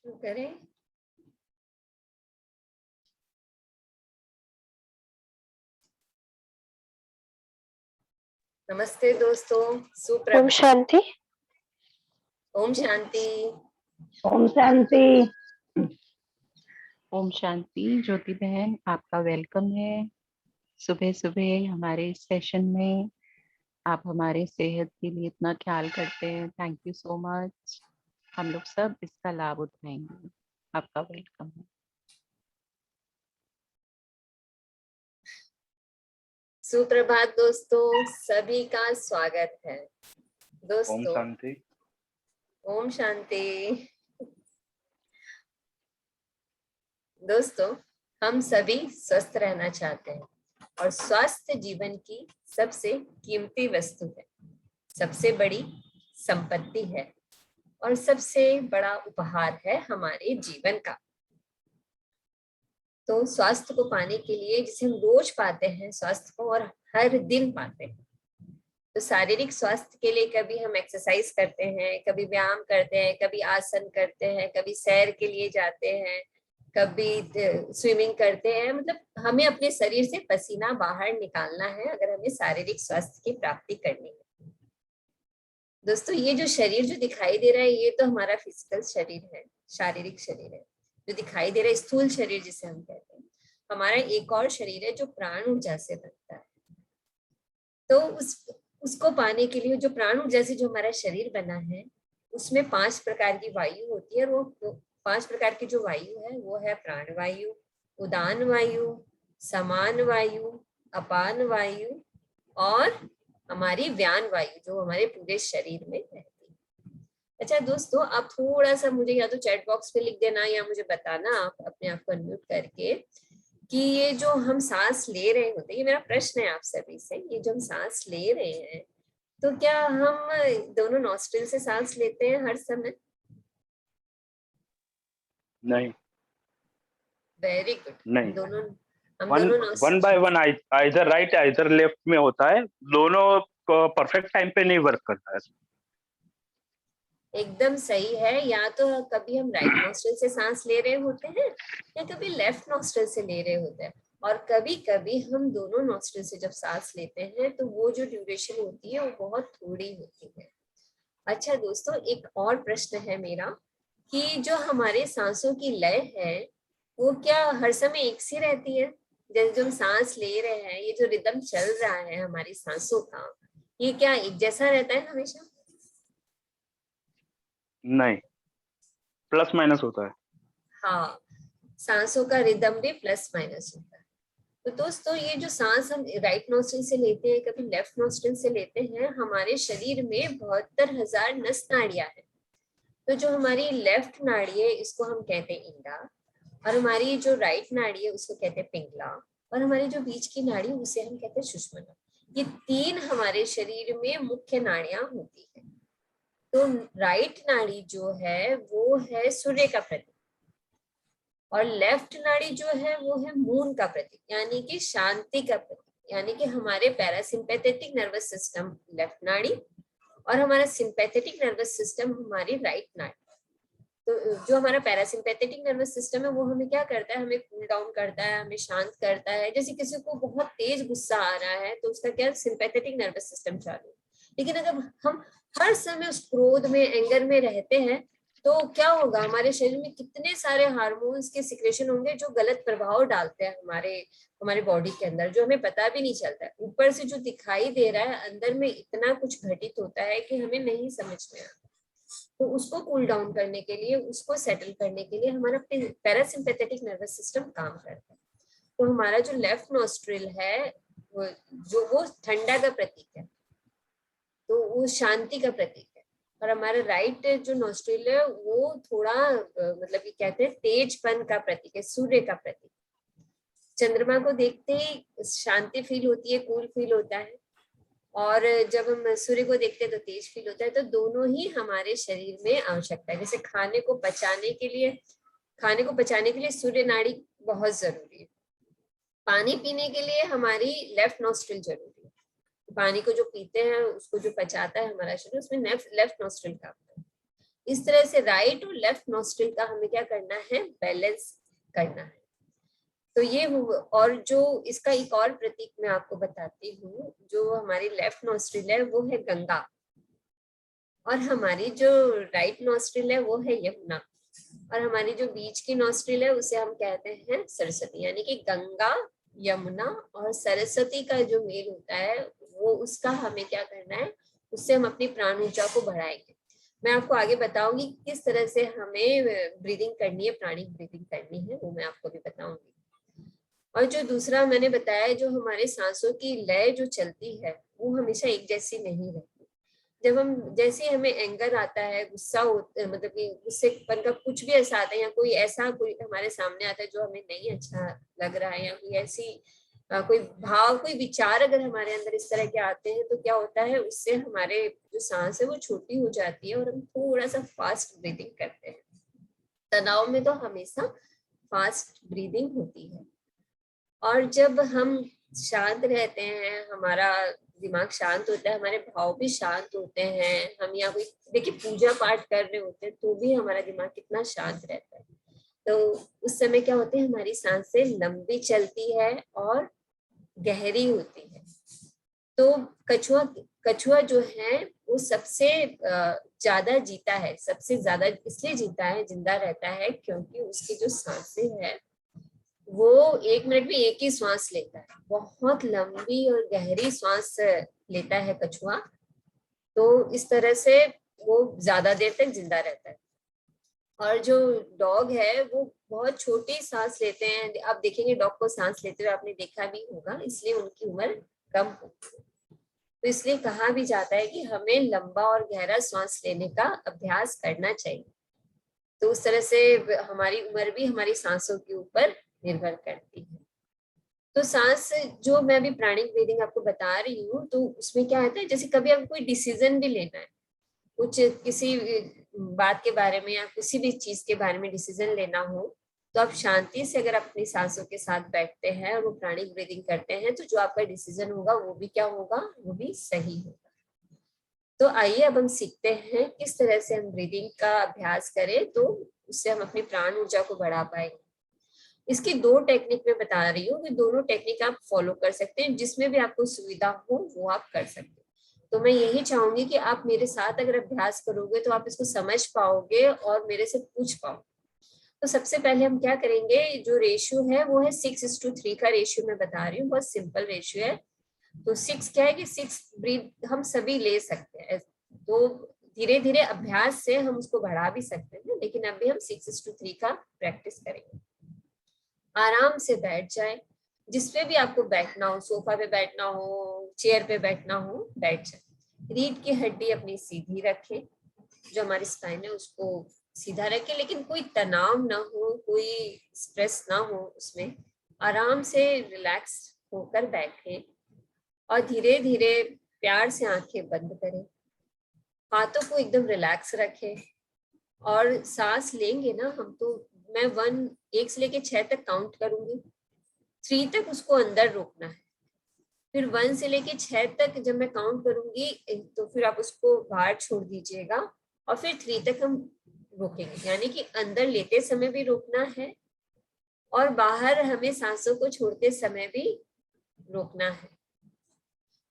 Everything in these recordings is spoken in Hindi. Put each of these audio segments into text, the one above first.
शुरू करें। नमस्ते दोस्तों, ओम सुप्रभात। शांति। ओम शांति। ओम शांति। ओम शांति। ज्योति बहन, आपका वेलकम है सुबह सुबह हमारे इस सेशन में। आप हमारे सेहत के लिए इतना ख्याल करते हैं, थैंक यू सो मच। हम लोग सब इसका लाभ उठाएंगे। आपका वेलकम है। सुप्रभात दोस्तों, सभी का स्वागत है। ओम दोस्तों, शांति। ओम शांति। दोस्तों, हम सभी स्वस्थ रहना चाहते हैं और स्वास्थ्य जीवन की सबसे कीमती वस्तु है, सबसे बड़ी संपत्ति है और सबसे बड़ा उपहार है हमारे जीवन का। तो स्वास्थ्य को पाने के लिए, जिसे हम रोज पाते हैं स्वास्थ्य को और हर दिन पाते हैं, तो शारीरिक स्वास्थ्य के लिए कभी हम एक्सरसाइज करते हैं, कभी व्यायाम करते हैं, कभी आसन करते हैं, कभी सैर के लिए जाते हैं, कभी स्विमिंग करते हैं। मतलब हमें अपने शरीर से पसीना बाहर निकालना है अगर हमें शारीरिक स्वास्थ्य की प्राप्ति करनी है। दोस्तों, ये जो शरीर जो दिखाई दे रहा है, ये तो हमारा फिजिकल शरीर है, शारीरिक शरीर है जो दिखाई दे रहा है, स्थूल शरीर जिसे हम कहते हैं। हमारा एक और शरीर है जो प्राण ऊर्जा से बनता है। तो उसको पाने के लिए, जो प्राण ऊर्जा से जो हमारा शरीर बना है, उसमें 5 प्रकार की वायु होती है। और वो 5 प्रकार की जो वायु है वो है प्राण वायु, उदान वायु, समान वायु, अपान वायु और हमारी व्यान वायु, जो हमारे पूरे शरीर में रहती है। अच्छा दोस्तों, आप थोड़ा सा मुझे या तो चैट बॉक्स पे लिख देना या मुझे बताना, आप अपने आप को अनम्यूट करके, कि ये जो हम सांस ले रहे होते हैं, ये मेरा प्रश्न है आप सभी से, ये जो हम सांस ले रहे हैं, तो क्या हम दोनों नॉस्ट्रिल से सांस लेते हैं हर समय? नहीं। Very good. नहीं। हम वन दोनों by one, either right either left में होता है। दोनों को परफेक्ट टाइम पे नहीं वर्क करता है। एकदम सही है। या तो कभी हम राइट नॉस्ट्रिल से सांस ले रहे होते हैं या कभी लेफ्ट नॉस्ट्रिल से ले रहे होते हैं, और कभी कभी हम दोनों नॉस्ट्रिल से जब सांस लेते हैं तो वो जो ड्यूरेशन होती है वो बहुत थोड़ी होती है। अच्छा दोस्तों, एक और प्रश्न है मेरा, कि जो हमारे सांसों की लय है वो क्या हर समय एक सी रहती है? जैसे जो हम सांस ले रहे हैं, ये जो रिदम चल रहा है हमारी सांसों का, ये क्या एक जैसा रहता है हमेशा? नहीं, प्लस माइनस होता है। हाँ, सांसों का रिदम भी प्लस माइनस होता है। तो दोस्तों, ये जो सांस हम राइट नोस्ट्रिल से लेते हैं, कभी लेफ्ट नोस्ट्रिल से लेते हैं, हमारे शरीर में 72,000 नस नाड़ियां हैं। तो जो हमारी लेफ्ट नाड़ी है इसको हम कहते हैं इंडा, और हमारी जो राइट नाड़ी है उसको कहते हैं पिंगला, और हमारी जो बीच की नाड़ी उसे हम कहते हैं सुषुम्ना। ये 3 हमारे शरीर में मुख्य नाड़ियां होती है। तो राइट नाड़ी जो है वो है सूर्य का प्रतीक, और लेफ्ट नाड़ी जो है वो है मून का प्रतीक, यानी कि शांति का प्रतीक, यानी कि हमारे पैरासिम्पैथेटिक नर्वस सिस्टम लेफ्ट नाड़ी और हमारा सिंपैथेटिक नर्वस सिस्टम हमारी राइट नाड़ी। तो जो हमारा पैरासिम्पैथेटिक नर्वस सिस्टम है वो हमें क्या करता है, हमें कूल डाउन करता है, हमें शांत करता है। जैसे किसी को बहुत तेज गुस्सा आ रहा है तो उसका क्या, सिंपैथेटिक नर्वस सिस्टम चालू है। लेकिन अगर हम हर समय उस क्रोध में, एंगर में रहते हैं, तो क्या होगा, हमारे शरीर में कितने सारे हार्मोन्स के सिक्रेशन होंगे जो गलत प्रभाव डालते हैं हमारे बॉडी के अंदर, जो हमें पता भी नहीं चलता है। ऊपर से जो दिखाई दे रहा है, अंदर में इतना कुछ घटित होता है कि हमें नहीं समझ में आता। तो उसको कूल डाउन करने के लिए, उसको सेटल करने के लिए हमारा पैरासिम्पैथेटिक नर्वस सिस्टम काम करता है। तो हमारा जो लेफ्ट नोस्ट्रिल है वो ठंडा का प्रतीक है, तो वो शांति का प्रतीक है। और हमारा राइट जो नोस्ट्रिल है वो थोड़ा मतलब ये कहते हैं तेजपन का प्रतीक है, सूर्य का प्रतीक। चंद्रमा को देखते ही शांति फील होती है, कूल फील होता है, और जब हम सूर्य को देखते हैं तो तेज फील होता है। तो दोनों ही हमारे शरीर में आवश्यकता है। जैसे खाने को पचाने के लिए सूर्य नाड़ी बहुत जरूरी है। पानी पीने के लिए हमारी लेफ्ट नोस्ट्रिल जरूरी है। पानी को जो पीते हैं, उसको जो पचाता है हमारा शरीर, उसमें लेफ्ट नोस्ट्रिल काम करता है। इस तरह से राइट और लेफ्ट नॉस्ट्रिल का हमें क्या करना है, बैलेंस करना है। तो ये और जो इसका एक और प्रतीक मैं आपको बताती हूँ, जो हमारी लेफ्ट नॉस्ट्रिल है वो है गंगा, और हमारी जो राइट नॉस्ट्रिल है वो है यमुना, और हमारी जो बीच की नॉस्ट्रिल है उसे हम कहते हैं सरस्वती। यानी कि गंगा, यमुना और सरस्वती का जो मेल होता है वो, उसका हमें क्या करना है, उससे हम अपनी प्राण ऊर्जा को बढ़ाएंगे। मैं आपको आगे बताऊंगी किस तरह से हमें ब्रीदिंग करनी है, प्राणिक ब्रीदिंग करनी है, वो मैं आपको भी बताऊंगी। और जो दूसरा मैंने बताया, जो हमारे सांसों की लय जो चलती है वो हमेशा एक जैसी नहीं रहती। जब हम, जैसे हमें एंगर आता है, गुस्सा मतलब कि गुस्सेपन का कुछ भी ऐसा आता है, या कोई ऐसा कोई हमारे सामने आता है जो हमें नहीं अच्छा लग रहा है, या कोई ऐसी कोई भाव, कोई विचार अगर हमारे अंदर इस तरह के आते हैं, तो क्या होता है, उससे हमारे जो सांस है वो छोटी हो जाती है और हम थोड़ा सा फास्ट ब्रीदिंग करते हैं। तनाव में तो हमेशा फास्ट ब्रीदिंग होती है। और जब हम शांत रहते हैं, हमारा दिमाग शांत होता है, हमारे भाव भी शांत होते हैं, हम या कोई देखिए पूजा पाठ कर रहे होते हैं तो भी हमारा दिमाग कितना शांत रहता है, तो उस समय क्या होते हैं, हमारी सांसें लंबी चलती है और गहरी होती है। तो कछुआ कछुआ जो है वो सबसे ज्यादा जीता है, सबसे ज्यादा इसलिए जीता है, जिंदा रहता है, क्योंकि उसकी जो सांसें हैं वो 1 मिनट में एक ही श्वास लेता है, बहुत लंबी और गहरी श्वास लेता है कछुआ। तो इस तरह से वो ज्यादा देर तक जिंदा रहता है। और जो डॉग है वो बहुत छोटी सांस लेते हैं, आप देखेंगे डॉग को सांस लेते हुए आपने देखा भी होगा, इसलिए उनकी उम्र कम होती है। तो इसलिए कहा भी जाता है कि हमें लंबा और गहरा सांस लेने का अभ्यास करना चाहिए। तो उस तरह से हमारी उम्र भी हमारी सांसों के ऊपर निर्भर करती है। तो सांस जो मैं अभी प्राणिक ब्रीदिंग आपको बता रही हूँ, तो उसमें क्या होता है, जैसे कभी आपको कोई डिसीजन भी लेना है, कुछ किसी बात के बारे में या किसी भी चीज के बारे में डिसीजन लेना हो, तो आप शांति से अगर अपनी सांसों के साथ बैठते हैं और वो प्राणिक ब्रीदिंग करते हैं, तो जो आपका डिसीजन होगा वो भी क्या होगा, वो भी सही होगा। तो आइए अब हम सीखते हैं किस तरह से हम ब्रीदिंग का अभ्यास करें, तो उससे हम अपनी प्राण ऊर्जा को बढ़ा पाएंगे। इसकी 2 टेक्निक मैं बता रही हूँ कि दोनों टेक्निक आप फॉलो कर सकते हैं, जिसमें भी आपको सुविधा हो वो आप कर सकते हैं। तो मैं यही चाहूंगी कि आप मेरे साथ अगर अभ्यास करोगे तो आप इसको समझ पाओगे और मेरे से पूछ पाओगे। तो सबसे पहले हम क्या करेंगे, जो रेशियो है वो है 6:3 का रेशियो मैं बता रही हूँ, बहुत सिंपल रेशियो है। तो 6 क्या है कि 6 ब्रीथ हम सभी ले सकते हैं, तो धीरे धीरे अभ्यास से हम उसको बढ़ा भी सकते हैं, लेकिन अभी हम 6:3 का प्रैक्टिस करेंगे। आराम से बैठ जाए, जिसपे भी आपको बैठना हो, सोफा पे बैठना हो, चेयर पे बैठना हो, बैठ जाए। रीढ़ की हड्डी अपनी सीधी रखें, जो हमारी स्पाइन है उसको सीधा रखें, लेकिन कोई तनाव ना हो, कोई स्ट्रेस ना हो उसमें। आराम से रिलैक्स होकर बैठें और धीरे धीरे प्यार से आंखें बंद करें, हाथों को एकदम रिलैक्स रखें। और सांस लेंगे ना हम, तो मैं 1 से लेके 6 तक काउंट करूंगी, 3 तक उसको अंदर रोकना है। फिर 1 से लेके 6 तक जब मैं काउंट करूंगी, तो फिर आप उसको बाहर छोड़ दीजिएगा, और फिर 3 तक हम रोकेंगे। यानी कि अंदर लेते समय भी रोकना है और बाहर हमें सांसों को छोड़ते समय भी रोकना है।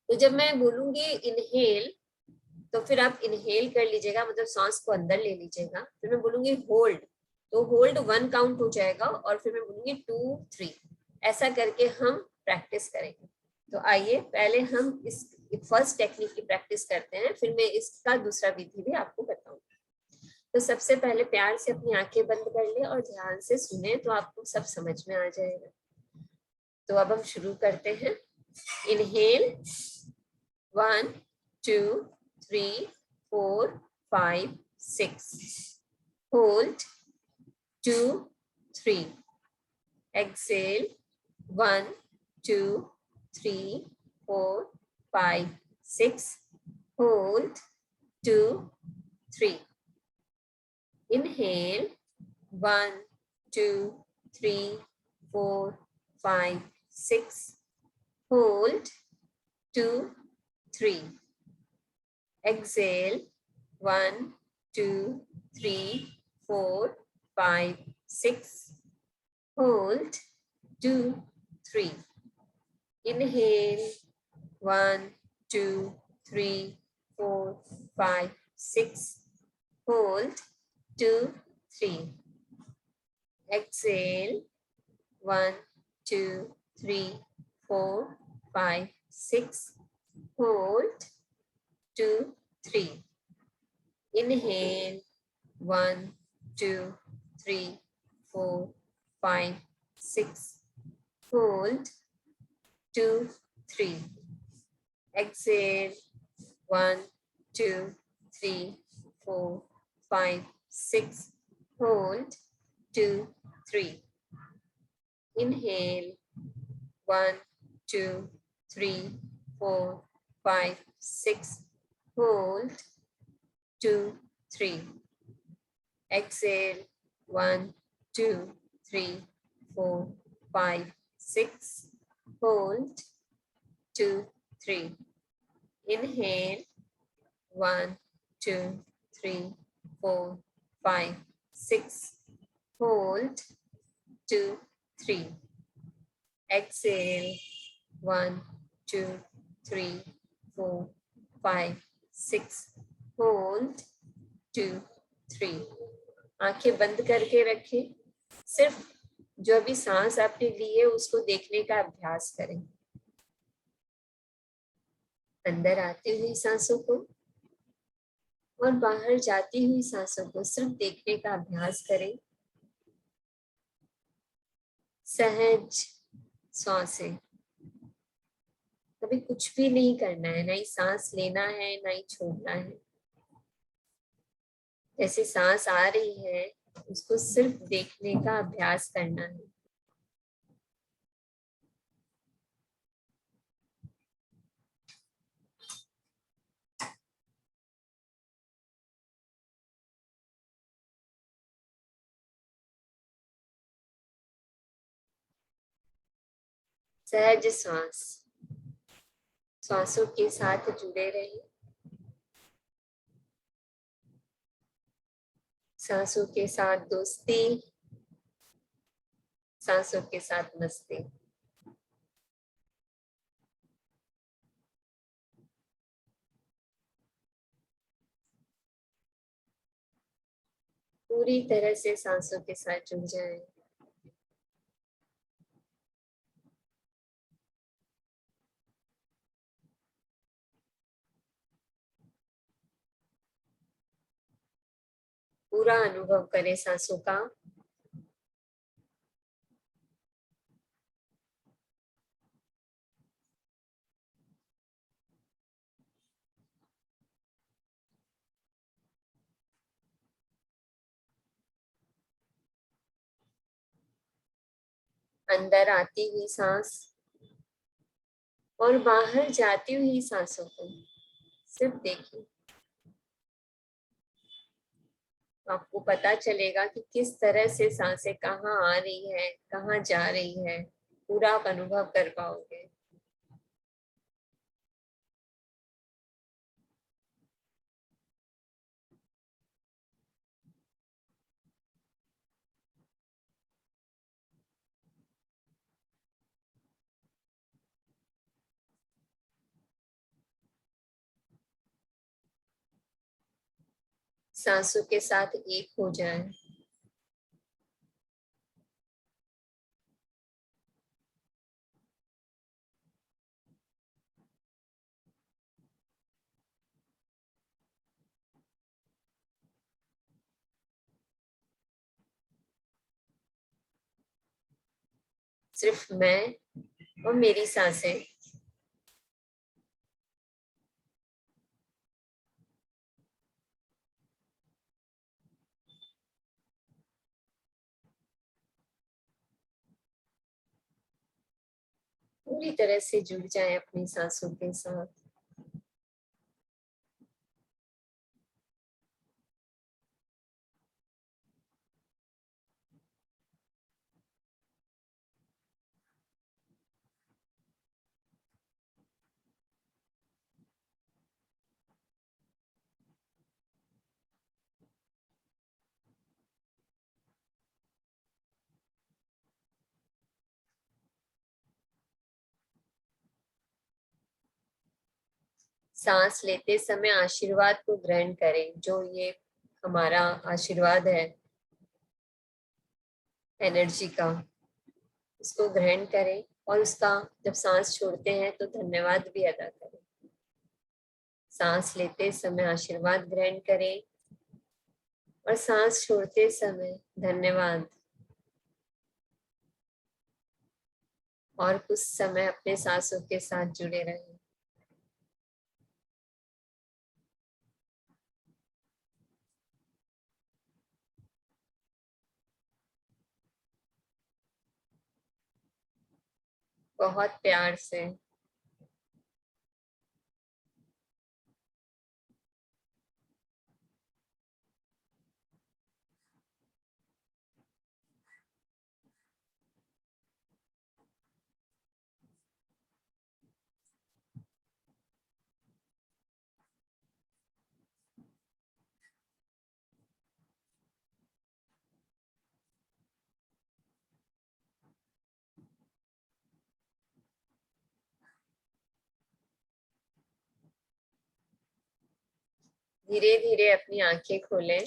तो जब मैं बोलूंगी इनहेल, तो फिर आप इनहेल कर लीजिएगा, मतलब सांस को अंदर ले लीजिएगा। फिर मैं बोलूंगी होल्ड, तो होल्ड 1 काउंट हो जाएगा, और फिर मैं बोलूंगी 2, 3, ऐसा करके हम प्रैक्टिस करेंगे। तो आइए पहले हम इस फर्स्ट टेक्निक की प्रैक्टिस करते हैं, फिर मैं इसका दूसरा विधि भी आपको बताऊंगी। तो सबसे पहले प्यार से अपनी आंखें बंद कर ले और ध्यान से सुने, तो आपको सब समझ में आ जाएगा। तो अब हम शुरू करते हैं। Inhale 1, 2, 3, 4, 5, 6. Hold 2, 3. Exhale 1, 2, 3, 4, 5, 6. Hold 2, 3. Inhale 1, 2, 3, 4, 5, 6. Hold 2, 3. Exhale 1, 2, 3, 4, 5, 6. Hold. 2, 3. Inhale. 1, 2, 3, 4, 5, 6. Hold. 2, 3. Exhale. 1, 2, 3, 4, 5, 6. Hold. 2, 3. Inhale. 1, 2, 3, 4, 5, 6. Hold. 2, 3. Exhale. 1, 2, 3, 4, 5, 6. Hold. 2, 3. Inhale. 1, 2, 3, 4, 5, 6. Hold. 2, 3. Exhale. 1, 2, 3, 4, 5, 6. Hold. 2, 3. Inhale. 1, 2, 3, 4, 5, 6. Hold. 2, 3. Exhale. 1, 2, 3, 4, 5, 6. Hold. 2, 3. आंखें बंद करके रखें. सिर्फ जो अभी सांस आपने ली है उसको देखने का अभ्यास करें. अंदर आती हुई सांसों को और बाहर जाती हुई सांसों को सिर्फ देखने का अभ्यास करें. सहज सांसें. कभी कुछ भी नहीं करना है, ना ही सांस लेना है ना ही छोड़ना है. जैसे सांस आ रही है उसको सिर्फ देखने का अभ्यास करना है. सहज श्वास. श्वासों के साथ जुड़े रहिए. सांसों के साथ दोस्ती, सांसों के साथ मस्ती. पूरी तरह से सांसों के साथ जुड़ जाएं. पूरा अनुभव करें सांसों का. अंदर आती हुई सांस और बाहर जाती हुई सांसों को सिर्फ देखिए. आपको पता चलेगा कि किस तरह से सांसें कहाँ आ रही है, कहाँ जा रही है. पूरा आप अनुभव कर पाओगे. सांसों के साथ एक हो जाए. सिर्फ मैं और मेरी सांसें. पूरी तरह से जुड़ जाए अपनी सांसों के साथ. सांस लेते समय आशीर्वाद को ग्रहण करें, जो ये हमारा आशीर्वाद है एनर्जी का, उसको ग्रहण करें और उसका जब सांस छोड़ते हैं तो धन्यवाद भी अदा करें। सांस लेते समय आशीर्वाद ग्रहण करें और सांस छोड़ते समय धन्यवाद। और कुछ समय अपने सांसों के साथ जुड़े रहें। बहुत प्यार से। धीरे धीरे अपनी आंखें खोलें,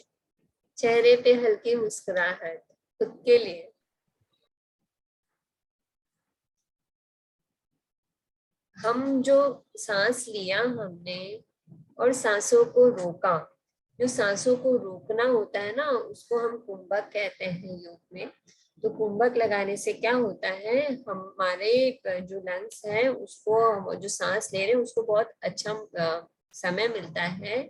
चेहरे पे हल्की मुस्कुराहट खुद के लिए। हम जो सांस लिया हमने और सांसों को रोका, जो सांसों को रोकना होता है ना, उसको हम कुंभक कहते हैं योग में। तो कुंभक लगाने से क्या होता है, हमारे जो लंग्स है उसको, जो सांस ले रहे हैं उसको बहुत अच्छा समय मिलता है।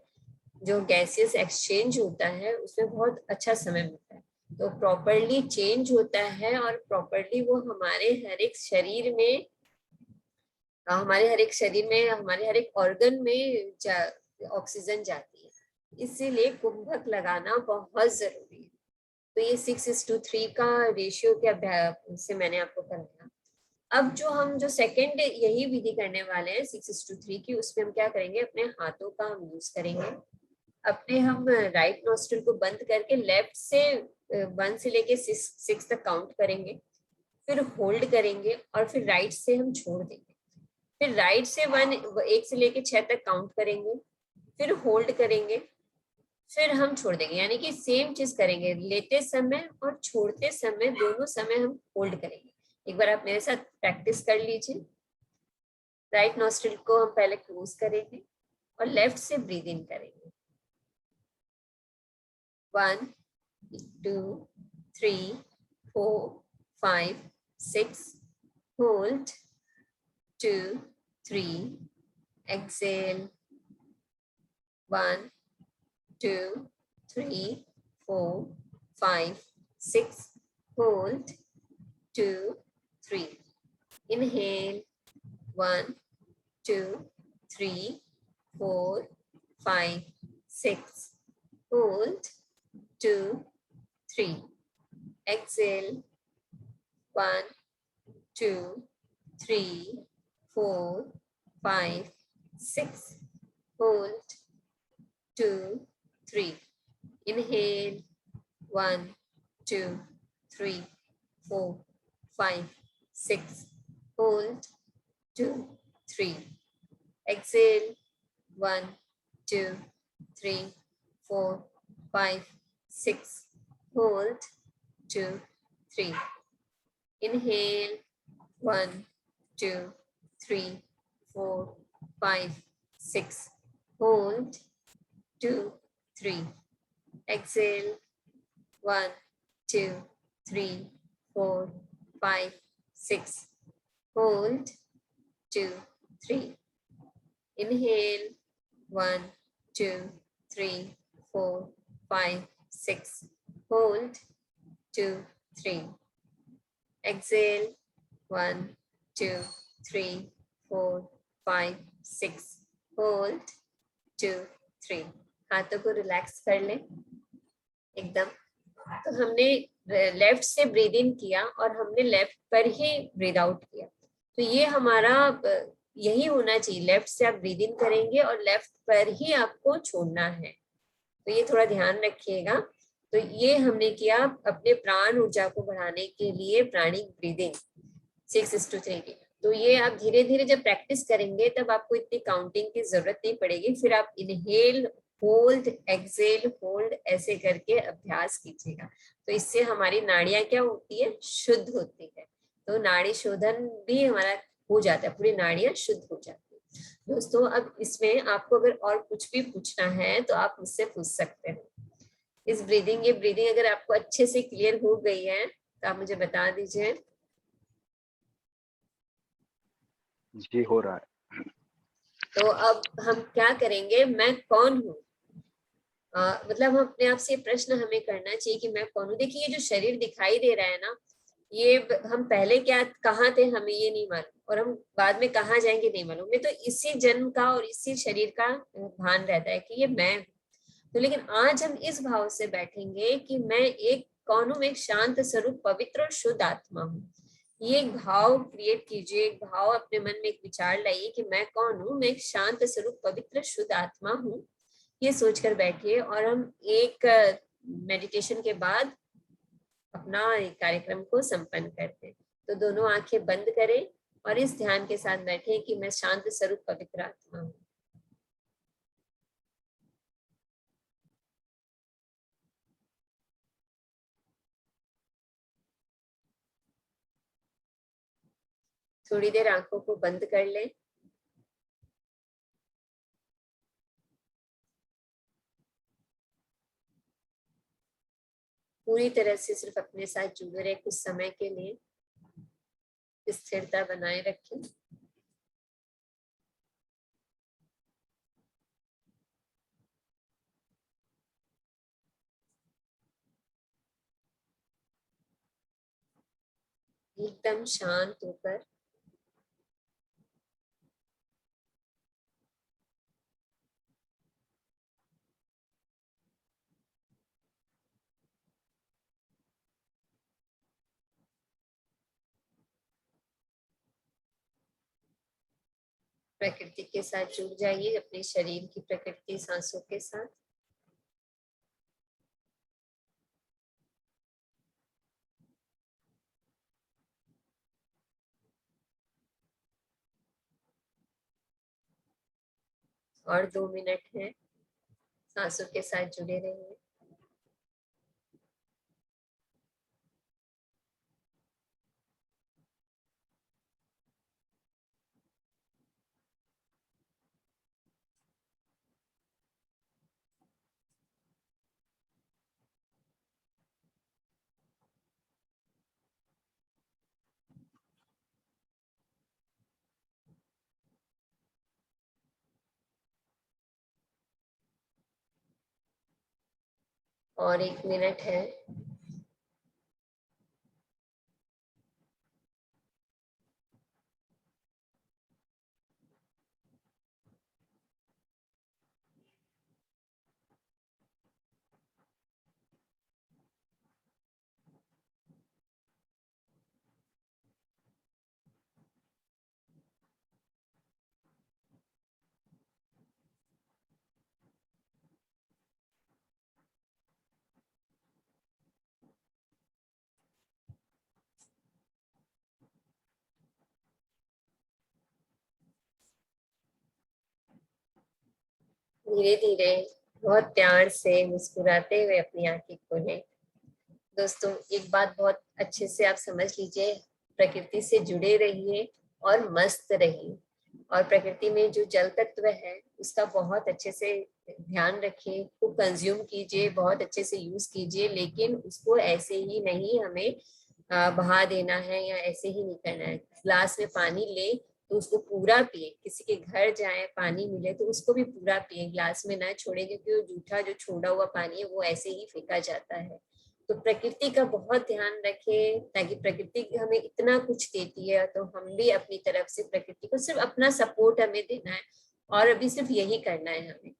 जो गैसेस एक्सचेंज होता है उसमें बहुत अच्छा समय मिलता है, तो प्रॉपरली चेंज होता है और प्रॉपरली वो हमारे हर एक शरीर में, हमारे हर एक ऑर्गन में ऑक्सीजन जाती है। इसीलिए कुंभक लगाना बहुत जरूरी है। तो ये 6:3 का रेशियो के अभ्यास से मैंने आपको कराया। अब जो सेकंड यही विधि करने वाले हैं 6:3 की, उसमें हम क्या करेंगे, अपने हाथों का हम यूज करेंगे। अपने हम राइट नोस्ट्रिल को बंद करके लेफ्ट से 1 से लेके 6 तक काउंट करेंगे, फिर होल्ड करेंगे और फिर राइट से हम छोड़ देंगे। फिर राइट से 1 से लेके 6 तक काउंट करेंगे, फिर होल्ड करेंगे, फिर हम छोड़ देंगे। यानी कि सेम चीज करेंगे, लेते समय और छोड़ते समय दोनों समय हम होल्ड करेंगे। एक बार आप मेरे साथ प्रैक्टिस कर लीजिए। राइट नोस्ट्रिल को हम पहले क्लोज करेंगे और लेफ्ट से ब्रीद इन करेंगे। 1 2 3 4 5 6 hold 2 3 exhale 1 2 3 4 5 6 hold 2 3 inhale 1 2 3 4 5 6 hold 2 3 exhale 1 2 3 4 5 6 hold 2 3 inhale 1 2 3 4 5 6 hold 2 3 exhale 1 2 3 4 5 6 hold 2 3 inhale 1 2 3 4 5 6 hold 2 3 exhale 1 2 3 4 5 6 hold 2 3 inhale 1 2 3 4 5 6 hold 2 3 exhale 1 2 3 4 5 6 hold 2 3 हाथों को रिलैक्स कर लें एकदम। तो हमने लेफ्ट से ब्रीद इन किया और हमने लेफ्ट पर ही ब्रीद आउट किया। तो ये हमारा यही होना चाहिए, लेफ्ट से आप ब्रीद इन करेंगे और लेफ्ट पर ही आपको छोड़ना है। तो ये थोड़ा ध्यान रखिएगा। तो ये हमने किया अपने प्राण ऊर्जा को बढ़ाने के लिए प्राणिक ब्रीदिंग 6:3 की। तो ये आप धीरे धीरे जब प्रैक्टिस करेंगे तब आपको इतनी काउंटिंग की जरूरत नहीं पड़ेगी। फिर आप इनहेल, होल्ड, एक्सेल, होल्ड ऐसे करके अभ्यास कीजिएगा। तो इससे हमारी नाड़ियां क्या होती है, शुद्ध होती है। तो नाड़ी शोधन भी हमारा हो जाता है, पूरी नाड़ियां शुद्ध हो जाती है। दोस्तों अब इसमें आपको अगर और कुछ भी पूछना है तो आप मुझसे पूछ सकते हैं। ये ब्रीदिंग अगर आपको अच्छे से क्लियर हो गई है तो आप मुझे बता दीजिए। जी हो रहा है। तो अब हम क्या करेंगे, मैं कौन हूँ, मतलब हम अपने आप से प्रश्न हमें करना चाहिए कि मैं कौन हूँ। देखिए ये जो शरीर दिखाई दे रहा है ना, ये हम पहले क्या कहाँ थे हमें ये नहीं मालूम, और हम बाद में कहाँ जाएंगे नहीं मालूम। हमें तो इसी जन्म का और इसी शरीर का भान रहता है कि ये मैं हूँ। तो लेकिन आज हम इस भाव से बैठेंगे कि मैं एक कौन हूँ, एक शांत स्वरूप पवित्र और शुद्ध आत्मा हूँ। ये एक भाव क्रिएट कीजिए, एक भाव अपने मन में, एक विचार लाइए कि मैं कौन हूँ, मैं एक शांत स्वरूप पवित्र शुद्ध आत्मा हूँ। ये सोचकर बैठिए और हम एक मेडिटेशन के बाद अपना कार्यक्रम को संपन्न करते हैं। तो दोनों आंखें बंद करें और इस ध्यान के साथ बैठे कि मैं शांत स्वरूप पवित्र आत्मा हूँ। थोड़ी देर आंखों को बंद कर लें। पूरी तरह से सिर्फ अपने साथ जुड़े रहे कुछ समय के लिए, स्थिरता बनाए रखें। एकदम शांत होकर प्रकृति के साथ जुड़ जाइए, अपने शरीर की प्रकृति, सांसों के साथ। और 2 मिनट है, सांसों के साथ जुड़े रहिए। और 1 मिनट है। धीरे धीरे बहुत प्यार से मुस्कुराते हुए अपनी आंखें खोलें। दोस्तों एक बात बहुत अच्छे से आप समझ लीजिए, प्रकृति से जुड़े रहिए और मस्त रहिए। और प्रकृति में जो जल तत्व है उसका बहुत अच्छे से ध्यान रखिए, उसको कंज्यूम कीजिए, बहुत अच्छे से यूज कीजिए। लेकिन उसको ऐसे ही नहीं हमें बहा देना है या ऐसे ही नहीं करना है। ग्लास में पानी ले तो उसको पूरा पिए, किसी के घर जाए पानी मिले तो उसको भी पूरा पिए, ग्लास में ना छोड़े, क्योंकि वो जूठा जो छोड़ा हुआ पानी है वो ऐसे ही फेंका जाता है। तो प्रकृति का बहुत ध्यान रखें, ताकि प्रकृति हमें इतना कुछ देती है तो हम भी अपनी तरफ से प्रकृति को सिर्फ अपना सपोर्ट हमें देना है। और अभी सिर्फ यही करना है हमें,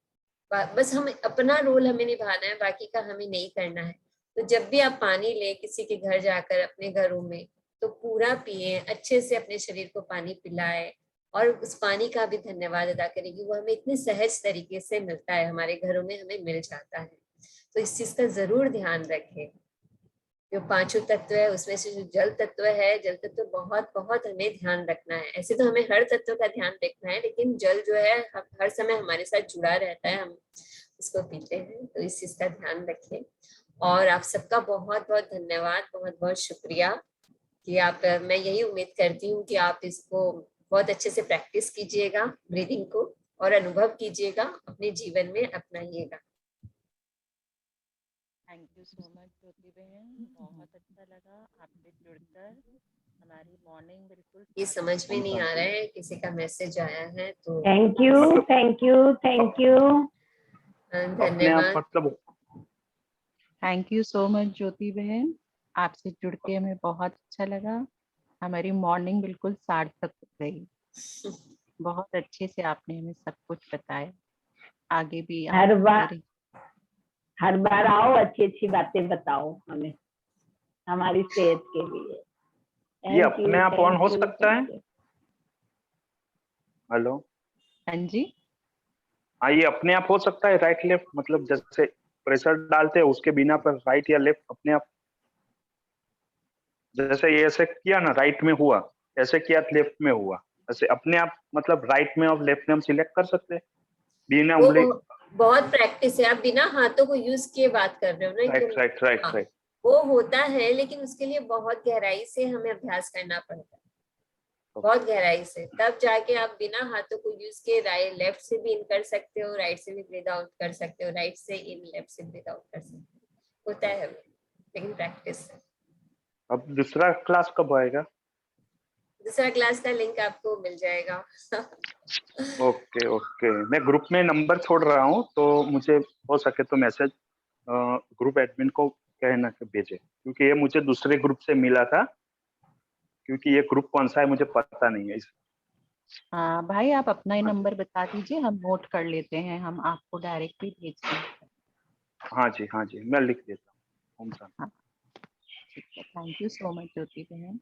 बस हम अपना रोल हमें निभाना है, बाकी का हमें नहीं करना है। तो जब भी आप पानी ले किसी के घर जाकर, अपने घरों में, तो पूरा पिए, अच्छे से अपने शरीर को पानी पिलाए। और उस पानी का भी धन्यवाद अदा करेगी, वो हमें इतने सहज तरीके से मिलता है, हमारे घरों में हमें मिल जाता है। तो इस चीज का जरूर ध्यान रखें। जो पांचों तत्व है उसमें से जो जल तत्व है, जल तत्व बहुत बहुत हमें ध्यान रखना है। ऐसे तो हमें हर तत्व का ध्यान रखना है, लेकिन जल जो है हर समय हमारे साथ जुड़ा रहता है, हम इसको पीते हैं, तो इस चीज का ध्यान रखें। और आप सबका बहुत बहुत धन्यवाद, बहुत बहुत शुक्रिया कि आप, मैं यही उम्मीद करती हूँ कि आप इसको बहुत अच्छे से प्रैक्टिस कीजिएगा, ब्रीदिंग को, और अनुभव कीजिएगा, अपने जीवन में अपनाइएगा। थैंक यू सो मच ज्योति बहन, बहुत अच्छा लगा आपसे जुड़कर। हमारी मॉर्निंग बिल्कुल ये समझ में ओम नहीं आ शांति। रहा है, किसी का मैसेज आया है तो थैंक यू, मतलब थैंक यू, थैंक यू। अपने आप धन्यवाद। मतलब थैंक यू सो मच ज्योति बहन, आपसे जुड़ के हमें बहुत अच्छा लगा। हमारी मॉर्निंग बिल्कुल सार्थक हो गई। बहुत अच्छे से आपने हमें सब कुछ बताया। आगे भी आप हर आते बार रहिए। हर बार आओ, अच्छी अच्छी बातें बताओ हमें, हमारी सेहत के लिए। ये थैंक अपने यू, आप ऑन थैंक हो यू, सकता है? Thank you. हेलो, हाँ जी, हाँ ये अपने आप हो सकता है राइट लेफ्ट, मतलब जैसे प्रेशर डालते हैं उसके बिना पर राइट या लेफ्ट अपने आप, जैसे ये ऐसे किया ना राइट में हुआ, ऐसे किया लेफ्ट में हुआ, ऐसे अपने आप मतलब राइट में और लेफ्ट में हम सिलेक्ट कर सकते हैं बिना वो उंगली। बहुत प्रैक्टिस है, आप बिना हाथों को यूज किए बात कर रहे हो ना राइट कि राइट राइट हाँ, राइट। वो होता है, लेकिन उसके लिए बहुत गहराई से हमें अभ्यास करना पड़ता है, बहुत गहराई से, तब जाके आप बिना हाथों को यूज किए राइट लेफ्ट से भी इन कर सकते हो, राइट से भी ब्रीद आउट कर सकते हो, राइट से इन लेफ्ट से ब्रीद आउट कर सकते हो, होता है लेकिन प्रैक्टिस है। अब दूसरा क्लास कब आएगा? दूसरा क्लास का लिंक आपको मिल जाएगा। ओके ओके, मैं ग्रुप में नंबर छोड़ रहा हूँ, तो मुझे हो सके तो मैसेज ग्रुप एडमिन को कहना कि भेजे, क्योंकि ये मुझे दूसरे ग्रुप से मिला था, क्योंकि ये ग्रुप कौन सा है मुझे पता नहीं है। हाँ भाई, आप अपना ही हाँ जी, नंबर बता दीजिए, हम नोट कर लेते हैं, हम आपको डायरेक्टली भेज देंगे। हाँ जी, मैं लिख देता हूँ। ओम शांति। हाँ, ठीक है। थैंक यू सो मच ज्योति बहन।